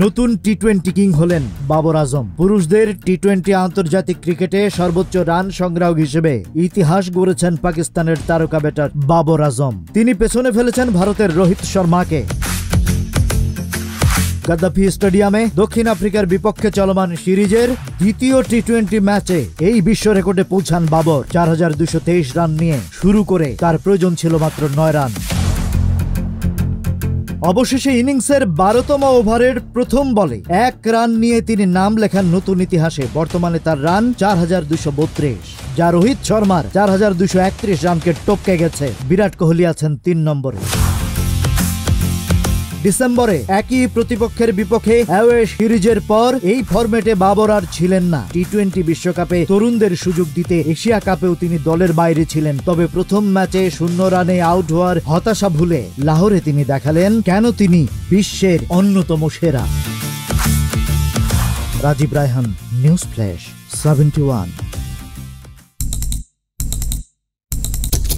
নতুন টি-20 কিং হলেন বাবর আজম। পুরুষদের টি-20 আন্তর্জাতিক ক্রিকেটে সর্বোচ্চ রান সংগ্রাহক হিসেবে ইতিহাস গড়েছেন পাকিস্তানের তারকা ব্যাটার বাবর আজম। তিনি পেছনে ফেলেছেন ভারতের রোহিত শর্মাকে। গাদ্দাফি স্টেডিয়ামে দক্ষিণ আফ্রিকার বিপক্ষে চলমান সিরিজের দ্বিতীয় টি-20 ম্যাচে এই বিশ্ব রেকর্ডে পৌঁছান বাবর। 4223 রান নিয়ে শুরু করে তার প্রয়োজন ছিল মাত্র 9 রান। অবশেষে ইনিংসের 12তম ওভারের প্রথম বলে 1 রান নিয়ে তিনি নাম লেখান নতুন ইতিহাসে। বর্তমানে তার রান 4232, যা রোহিত শর্মার 4231 রানকে টপকে গেছে। বিরাট কোহলি আছেন 3 নম্বরে। ডিসেম্বরে একই প্রতিপক্ষের বিপক্ষে অ্যাওয়ে সিরিজের পর এই ফরম্যাটে বাবর আর ছিলেন না। টি-20 বিশ্বকাপে তরুণদের সুযোগ দিতে এশিয়া কাপেও তিনি দলের বাইরে ছিলেন। তবে প্রথম ম্যাচে 0 রানে আউট হওয়ার হতাশা ভুলে লাহোরে তিনি দেখালেন কেন তিনি বিশ্বের অন্যতম সেরা। Rajib Raihan, news flash 71।